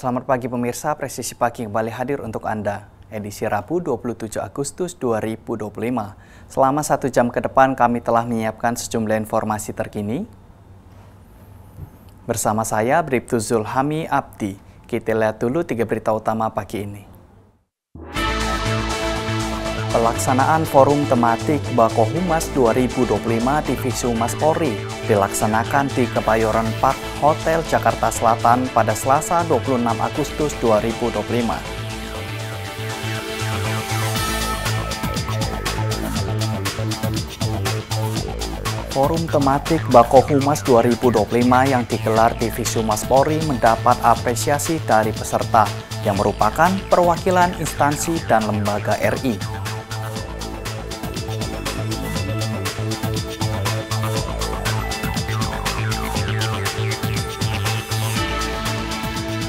Selamat pagi pemirsa, Presisi Pagi kembali hadir untuk Anda. Edisi Rabu 27 Agustus 2025. Selama 1 jam ke depan kami telah menyiapkan sejumlah informasi terkini. Bersama saya, Bribtu Zulhami Abdi. Kita lihat dulu 3 berita utama pagi ini. Pelaksanaan Forum Tematik Bako Humas 2025 Divisi Humas Polri dilaksanakan di Kebayoran Park Hotel Jakarta Selatan pada Selasa 26 Agustus 2025. Forum Tematik Bako Humas 2025 yang digelar Divisi Humas Polri mendapat apresiasi dari peserta yang merupakan perwakilan instansi dan lembaga RI.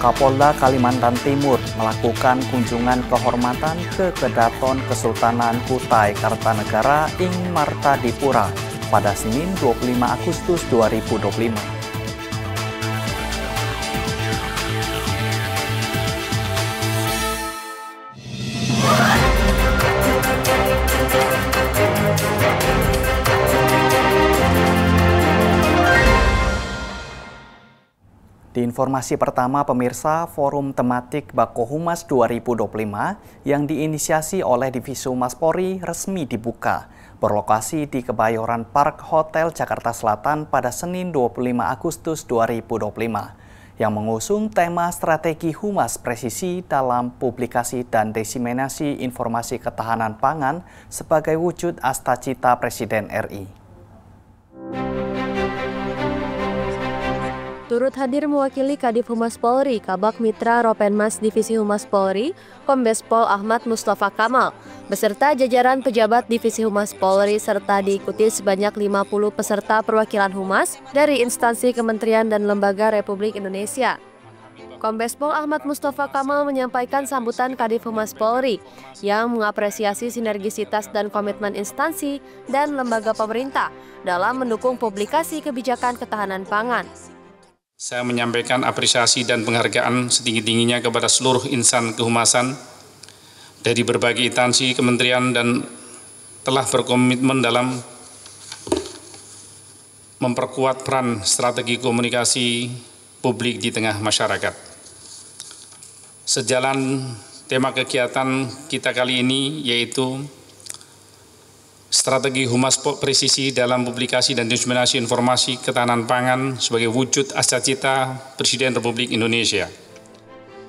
Kapolda Kalimantan Timur melakukan kunjungan kehormatan ke Kedaton Kesultanan Kutai Kartanegara ing Martadipura pada Senin 25 Agustus 2025. Di informasi pertama pemirsa, Forum Tematik Bako Humas 2025 yang diinisiasi oleh Divisi Humas Polri resmi dibuka, berlokasi di Kebayoran Park Hotel Jakarta Selatan pada Senin 25 Agustus 2025, yang mengusung tema strategi humas presisi dalam publikasi dan diseminasi informasi ketahanan pangan sebagai wujud astacita Presiden RI. Turut hadir mewakili Kadif Humas Polri, Kabak Mitra Ropenmas Divisi Humas Polri, Kombes Pol Ahmad Mustafa Kamal, beserta jajaran pejabat Divisi Humas Polri serta diikuti sebanyak 50 peserta perwakilan humas dari instansi kementerian dan lembaga Republik Indonesia. Kombes Pol Ahmad Mustafa Kamal menyampaikan sambutan Kadif Humas Polri yang mengapresiasi sinergisitas dan komitmen instansi dan lembaga pemerintah dalam mendukung publikasi kebijakan ketahanan pangan. Saya menyampaikan apresiasi dan penghargaan setinggi-tingginya kepada seluruh insan kehumasan dari berbagai instansi kementerian dan telah berkomitmen dalam memperkuat peran strategi komunikasi publik di tengah masyarakat. Sejalan tema kegiatan kita kali ini yaitu strategi humas presisi dalam publikasi dan diseminasi informasi ketahanan pangan sebagai wujud astacita Presiden Republik Indonesia.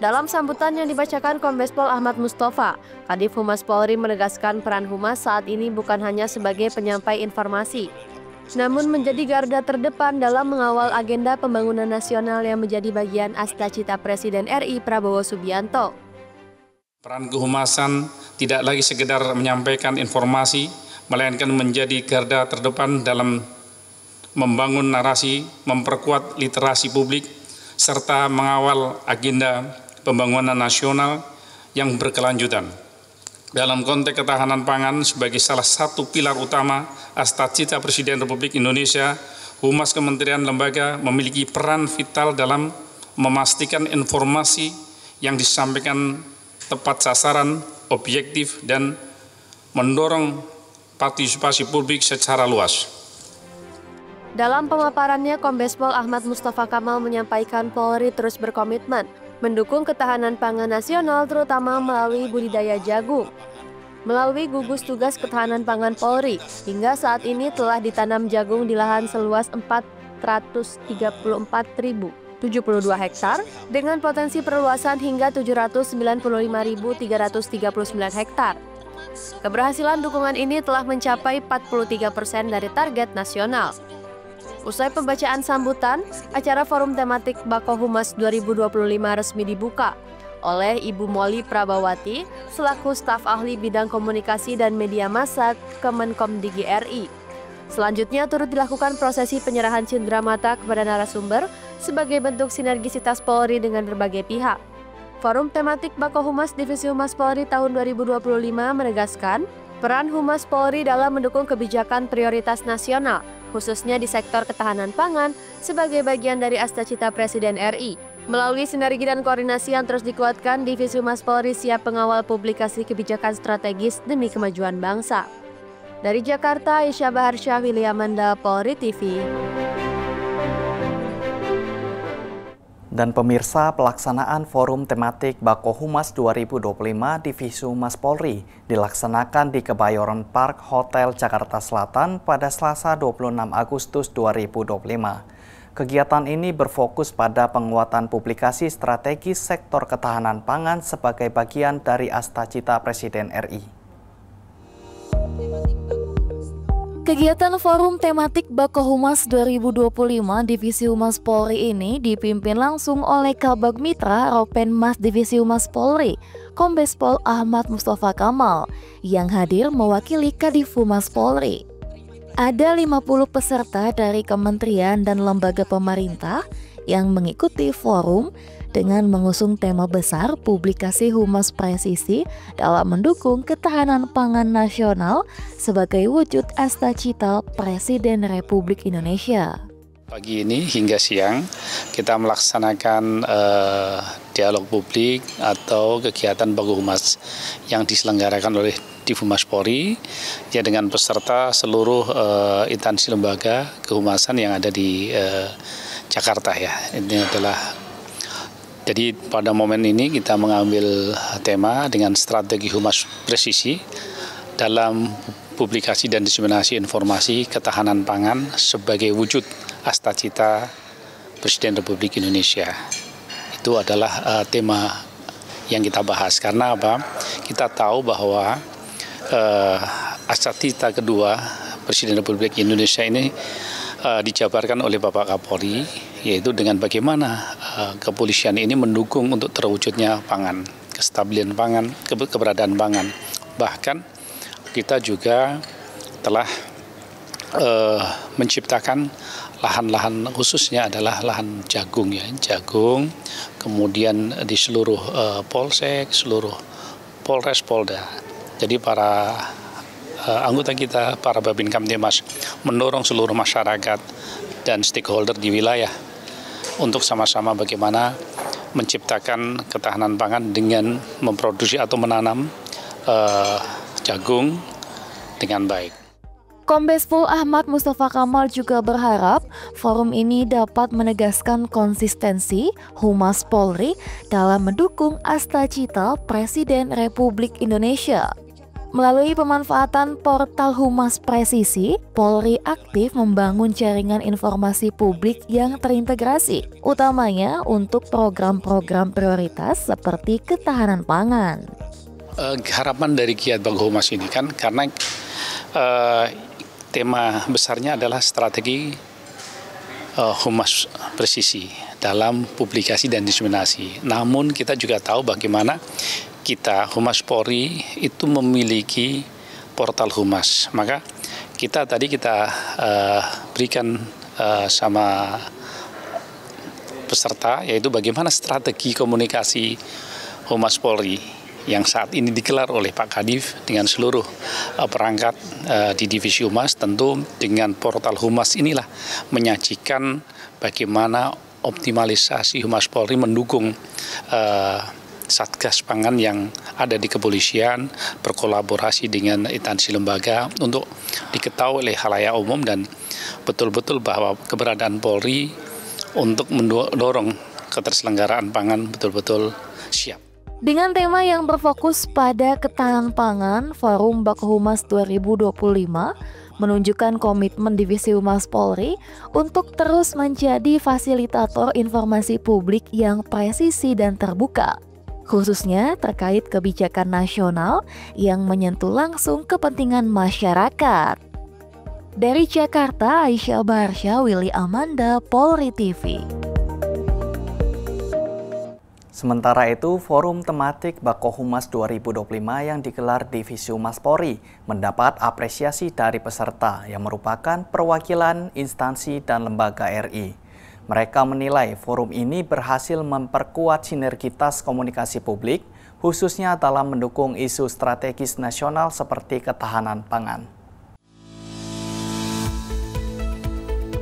Dalam sambutan yang dibacakan Kombes Pol Ahmad Mustafa, Kadif Humas Polri menegaskan peran humas saat ini bukan hanya sebagai penyampai informasi, namun menjadi garda terdepan dalam mengawal agenda pembangunan nasional yang menjadi bagian astacita Presiden RI Prabowo Subianto. Peran kehumasan tidak lagi sekedar menyampaikan informasi, melainkan menjadi garda terdepan dalam membangun narasi, memperkuat literasi publik, serta mengawal agenda pembangunan nasional yang berkelanjutan. Dalam konteks ketahanan pangan sebagai salah satu pilar utama astacita Presiden Republik Indonesia, Humas Kementerian Lembaga memiliki peran vital dalam memastikan informasi yang disampaikan tepat sasaran, objektif, dan mendorong partisipasi publik secara luas. Dalam pemaparannya, Kombes Pol Ahmad Mustafa Kamal menyampaikan Polri terus berkomitmen mendukung ketahanan pangan nasional terutama melalui budidaya jagung. Melalui gugus tugas ketahanan pangan Polri, hingga saat ini telah ditanam jagung di lahan seluas 434.072 hektar dengan potensi perluasan hingga 795.339 hektar. Keberhasilan dukungan ini telah mencapai 43% dari target nasional. Usai pembacaan sambutan, acara Forum Tematik Bako Humas 2025 resmi dibuka oleh Ibu Moli Prabawati selaku staf ahli bidang komunikasi dan media massa Kemenkomdigi RI. Selanjutnya turut dilakukan prosesi penyerahan cenderamata kepada narasumber sebagai bentuk sinergisitas Polri dengan berbagai pihak. Forum Tematik Bako Humas Divisi Humas Polri tahun 2025 menegaskan peran Humas Polri dalam mendukung kebijakan prioritas nasional, khususnya di sektor ketahanan pangan sebagai bagian dari astacita Presiden RI. Melalui sinergi dan koordinasi yang terus dikuatkan, Divisi Humas Polri siap mengawal publikasi kebijakan strategis demi kemajuan bangsa. Dari Jakarta, Aisyah Baharsyah, Willy Amanda, Polri TV. Dan pemirsa, pelaksanaan Forum Tematik Bako Humas 2025 Divisi Humas Polri dilaksanakan di Kebayoran Park Hotel Jakarta Selatan pada Selasa 26 Agustus 2025. Kegiatan ini berfokus pada penguatan publikasi strategis sektor ketahanan pangan sebagai bagian dari Astacita Presiden RI. Kegiatan Forum Tematik Bako Humas 2025 Divisi Humas Polri ini dipimpin langsung oleh Kabag Mitra Ropenmas Divisi Humas Polri, Kombes Pol Ahmad Mustafa Kamal, yang hadir mewakili Kadif Humas Polri. Ada 50 peserta dari kementerian dan lembaga pemerintah yang mengikuti forum dengan mengusung tema besar publikasi Humas Presisi dalam mendukung ketahanan pangan nasional sebagai wujud Astacita Presiden Republik Indonesia. Pagi ini hingga siang kita melaksanakan dialog publik atau kegiatan Bako Humas yang diselenggarakan oleh Divhumas Polri ya dengan peserta seluruh instansi lembaga kehumasan yang ada di Jakarta ya. Ini adalah jadi pada momen ini kita mengambil tema dengan strategi Humas Presisi dalam publikasi dan diseminasi informasi ketahanan pangan sebagai wujud Astacita Presiden Republik Indonesia. Itu adalah tema yang kita bahas. Karena apa? Kita tahu bahwa Astacita kedua Presiden Republik Indonesia ini dijabarkan oleh Bapak Kapolri, yaitu dengan bagaimana kepolisian ini mendukung untuk terwujudnya pangan, kestabilan pangan, keberadaan pangan. Bahkan kita juga telah menciptakan lahan-lahan khususnya adalah lahan jagung ya, jagung, kemudian di seluruh polsek, seluruh polres, polda. Jadi para anggota kita, para Babin Kamtibmas mendorong seluruh masyarakat dan stakeholder di wilayah untuk sama-sama bagaimana menciptakan ketahanan pangan dengan memproduksi atau menanam jagung dengan baik. Kombes Pol Ahmad Mustafa Kamal juga berharap forum ini dapat menegaskan konsistensi Humas Polri dalam mendukung Astacita Presiden Republik Indonesia. Melalui pemanfaatan portal Humas Presisi, Polri aktif membangun jaringan informasi publik yang terintegrasi, utamanya untuk program-program prioritas seperti ketahanan pangan. Harapan dari Giat Bako Humas ini kan karena tema besarnya adalah strategi Humas Presisi dalam publikasi dan diseminasi. Namun kita juga tahu bagaimana kita Humas Polri itu memiliki portal Humas. Maka kita berikan sama peserta yaitu bagaimana strategi komunikasi Humas Polri yang saat ini digelar oleh Pak Kadif dengan seluruh perangkat di Divisi Humas. Tentu dengan portal Humas inilah menyajikan bagaimana optimalisasi Humas Polri mendukung Satgas Pangan yang ada di kepolisian, berkolaborasi dengan instansi lembaga untuk diketahui oleh khalayak umum dan betul-betul bahwa keberadaan Polri untuk mendorong keterselenggaraan pangan betul-betul siap. Dengan tema yang berfokus pada ketahanan pangan, Forum Bako Humas 2025 menunjukkan komitmen Divisi Humas Polri untuk terus menjadi fasilitator informasi publik yang presisi dan terbuka, khususnya terkait kebijakan nasional yang menyentuh langsung kepentingan masyarakat. Dari Jakarta, Aisyah Baharsyah, Willy Amanda, Polri TV. Sementara itu, Forum Tematik Bako Humas 2025 yang digelar Divisi Humas Polri mendapat apresiasi dari peserta yang merupakan perwakilan instansi dan lembaga RI. Mereka menilai forum ini berhasil memperkuat sinergitas komunikasi publik, khususnya dalam mendukung isu strategis nasional seperti ketahanan pangan.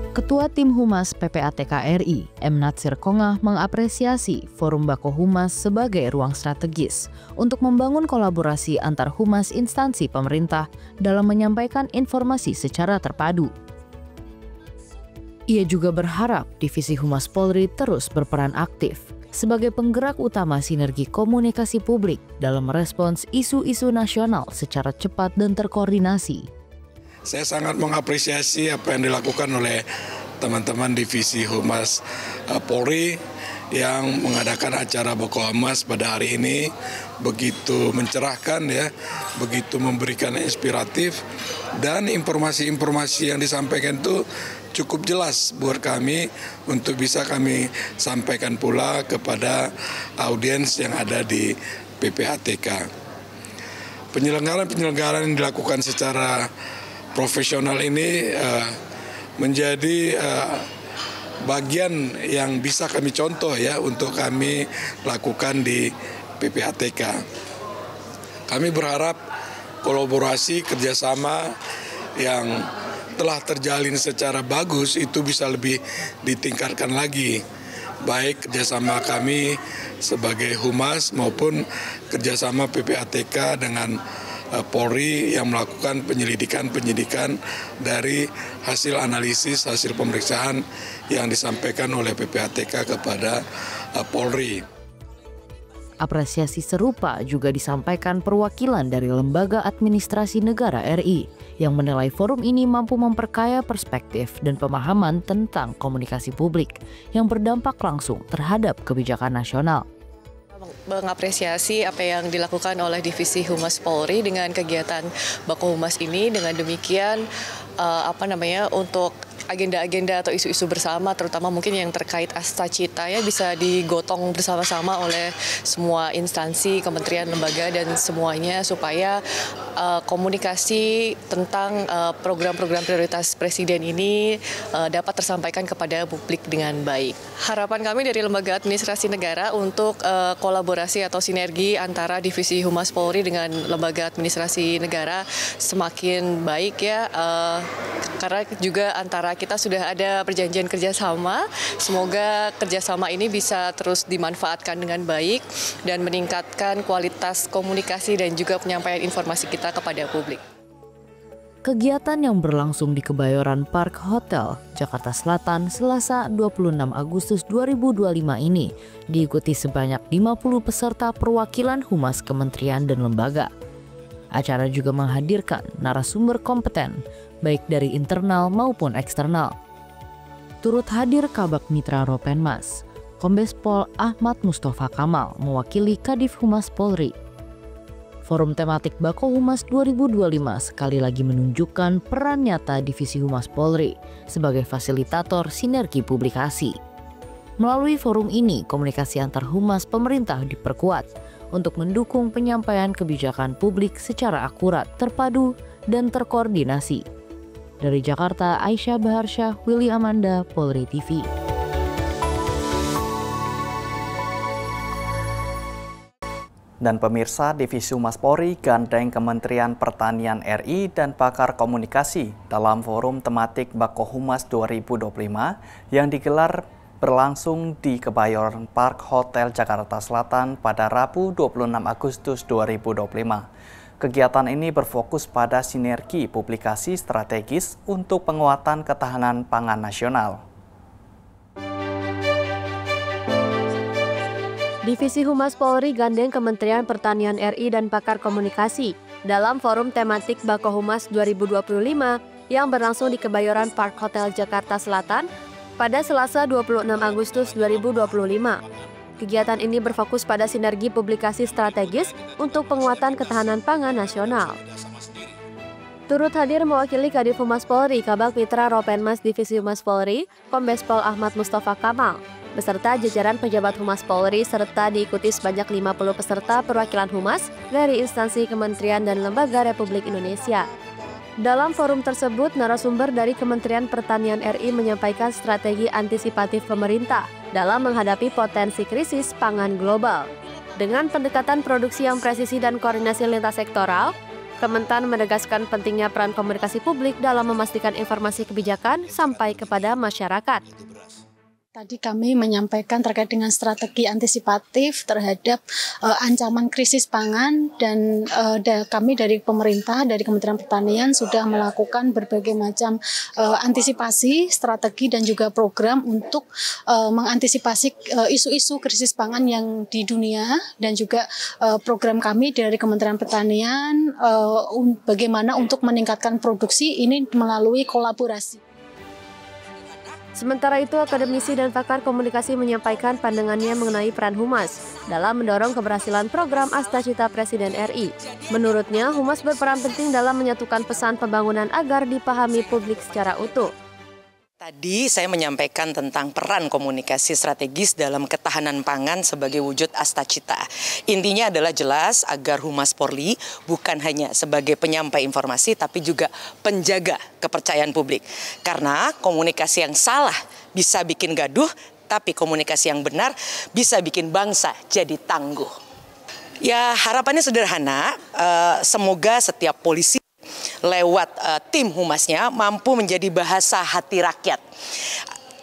Ketua Tim Humas PPATK RI, M. Natsir Kongah, mengapresiasi Forum Bako Humas sebagai ruang strategis untuk membangun kolaborasi antar humas instansi pemerintah dalam menyampaikan informasi secara terpadu. Ia juga berharap Divisi Humas Polri terus berperan aktif sebagai penggerak utama sinergi komunikasi publik dalam merespons isu-isu nasional secara cepat dan terkoordinasi. Saya sangat mengapresiasi apa yang dilakukan oleh teman-teman Divisi Humas Polri yang mengadakan acara Bako Humas pada hari ini. Begitu mencerahkan ya, begitu memberikan inspiratif, dan informasi-informasi yang disampaikan itu cukup jelas buat kami untuk bisa kami sampaikan pula kepada audiens yang ada di PPATK. Penyelenggaraan yang dilakukan secara profesional ini menjadi bagian yang bisa kami contoh ya untuk kami lakukan di PPATK. Kami berharap kolaborasi kerjasama yang telah terjalin secara bagus itu bisa lebih ditingkatkan lagi, baik kerjasama kami sebagai humas maupun kerjasama PPATK dengan Polri yang melakukan penyelidikan dari hasil analisis, hasil pemeriksaan yang disampaikan oleh PPATK kepada Polri. Apresiasi serupa juga disampaikan perwakilan dari Lembaga Administrasi Negara RI yang menilai forum ini mampu memperkaya perspektif dan pemahaman tentang komunikasi publik yang berdampak langsung terhadap kebijakan nasional. Mengapresiasi apa yang dilakukan oleh Divisi Humas Polri dengan kegiatan Bako Humas ini. Dengan demikian untuk agenda-agenda atau isu-isu bersama, terutama mungkin yang terkait asta cita ya, bisa digotong bersama-sama oleh semua instansi, kementerian, lembaga dan semuanya supaya komunikasi tentang program-program prioritas Presiden ini dapat tersampaikan kepada publik dengan baik. Harapan kami dari Lembaga Administrasi Negara untuk kolaborasi atau sinergi antara Divisi Humas Polri dengan Lembaga Administrasi Negara semakin baik ya, karena juga antara kita sudah ada perjanjian kerjasama. Semoga kerjasama ini bisa terus dimanfaatkan dengan baik dan meningkatkan kualitas komunikasi dan juga penyampaian informasi kita kepada publik. Kegiatan yang berlangsung di Kebayoran Park Hotel, Jakarta Selatan, Selasa 26 Agustus 2025 ini diikuti sebanyak 50 peserta perwakilan humas kementerian dan lembaga. Acara juga menghadirkan narasumber kompeten, baik dari internal maupun eksternal. Turut hadir Kabag Mitra Ropenmas, Kombes Pol Ahmad Mustafa Kamal mewakili Kadif Humas Polri. Forum tematik Bako Humas 2025 sekali lagi menunjukkan peran nyata Divisi Humas Polri sebagai fasilitator sinergi publikasi. Melalui forum ini, komunikasi antar humas pemerintah diperkuat untuk mendukung penyampaian kebijakan publik secara akurat, terpadu, dan terkoordinasi. Dari Jakarta, Aisyah Baharsyah, Willy Amanda, Polri TV. Dan pemirsa, Divisi Humas Polri gandeng Kementerian Pertanian RI dan pakar komunikasi dalam forum tematik Bako Humas 2025 yang digelar berlangsung di Kebayoran Park Hotel Jakarta Selatan pada Rabu 26 Agustus 2025. Kegiatan ini berfokus pada sinergi publikasi strategis untuk penguatan ketahanan pangan nasional. Divisi Humas Polri gandeng Kementerian Pertanian RI dan pakar komunikasi dalam forum tematik Bako Humas 2025 yang berlangsung di Kebayoran Park Hotel Jakarta Selatan pada Selasa 26 Agustus 2025. Kegiatan ini berfokus pada sinergi publikasi strategis untuk penguatan ketahanan pangan nasional. Turut hadir mewakili Kadif Humas Polri, Kabag Mitra Ropenmas Divisi Humas Polri, Kombes Pol Ahmad Mustafa Kamal, beserta jajaran pejabat Humas Polri, serta diikuti sebanyak 50 peserta perwakilan humas dari instansi kementerian dan lembaga Republik Indonesia. Dalam forum tersebut, narasumber dari Kementerian Pertanian RI menyampaikan strategi antisipatif pemerintah dalam menghadapi potensi krisis pangan global. Dengan pendekatan produksi yang presisi dan koordinasi lintas sektoral, Kementan menegaskan pentingnya peran komunikasi publik dalam memastikan informasi kebijakan sampai kepada masyarakat. Tadi kami menyampaikan terkait dengan strategi antisipatif terhadap ancaman krisis pangan dan kami dari pemerintah, dari Kementerian Pertanian sudah melakukan berbagai macam antisipasi, strategi dan juga program untuk mengantisipasi isu-isu krisis pangan yang di dunia dan juga program kami dari Kementerian Pertanian bagaimana untuk meningkatkan produksi ini melalui kolaborasi. Sementara itu, akademisi dan pakar komunikasi menyampaikan pandangannya mengenai peran Humas dalam mendorong keberhasilan program Astacita Presiden RI. Menurutnya, Humas berperan penting dalam menyatukan pesan pembangunan agar dipahami publik secara utuh. Tadi saya menyampaikan tentang peran komunikasi strategis dalam ketahanan pangan sebagai wujud Astacita. Intinya adalah jelas agar Humas Polri bukan hanya sebagai penyampai informasi tapi juga penjaga kepercayaan publik. Karena komunikasi yang salah bisa bikin gaduh, tapi komunikasi yang benar bisa bikin bangsa jadi tangguh. Ya, harapannya sederhana, semoga setiap polisi lewat tim humasnya mampu menjadi bahasa hati rakyat.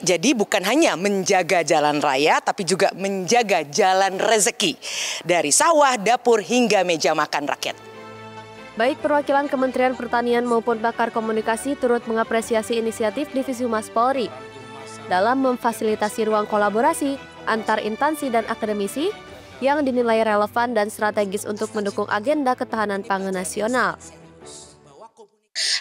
Jadi bukan hanya menjaga jalan raya, tapi juga menjaga jalan rezeki dari sawah, dapur hingga meja makan rakyat. Baik perwakilan Kementerian Pertanian maupun pakar komunikasi turut mengapresiasi inisiatif Divisi Humas Polri dalam memfasilitasi ruang kolaborasi antar instansi dan akademisi yang dinilai relevan dan strategis untuk mendukung agenda ketahanan pangan nasional.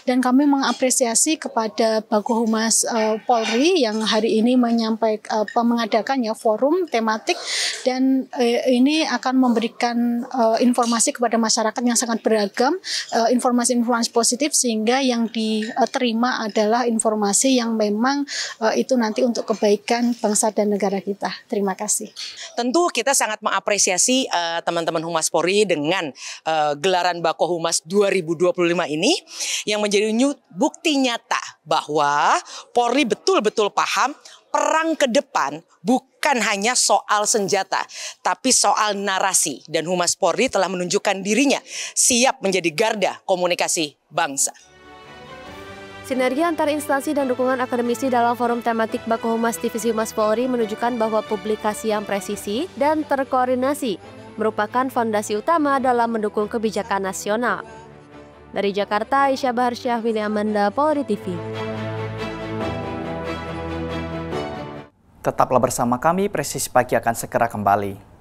Dan kami mengapresiasi kepada Bakohumas Polri yang hari ini mengadakan forum tematik dan ini akan memberikan informasi kepada masyarakat yang sangat beragam, informasi-informasi positif sehingga yang diterima adalah informasi yang memang itu nanti untuk kebaikan bangsa dan negara kita. Terima kasih. Tentu kita sangat mengapresiasi teman-teman Humas Polri dengan gelaran Bakohumas 2025 ini yang menjadi bukti nyata bahwa Polri betul-betul paham perang ke depan bukan hanya soal senjata, tapi soal narasi. Dan Humas Polri telah menunjukkan dirinya siap menjadi garda komunikasi bangsa. Sinergi antar instansi dan dukungan akademisi dalam forum tematik Bakohumas Divisi Humas Polri menunjukkan bahwa publikasi yang presisi dan terkoordinasi merupakan fondasi utama dalam mendukung kebijakan nasional. Dari Jakarta, Aisyah Baharsyah, Willy Amanda, Polri TV. Tetaplah bersama kami, Presisi Pagi akan segera kembali.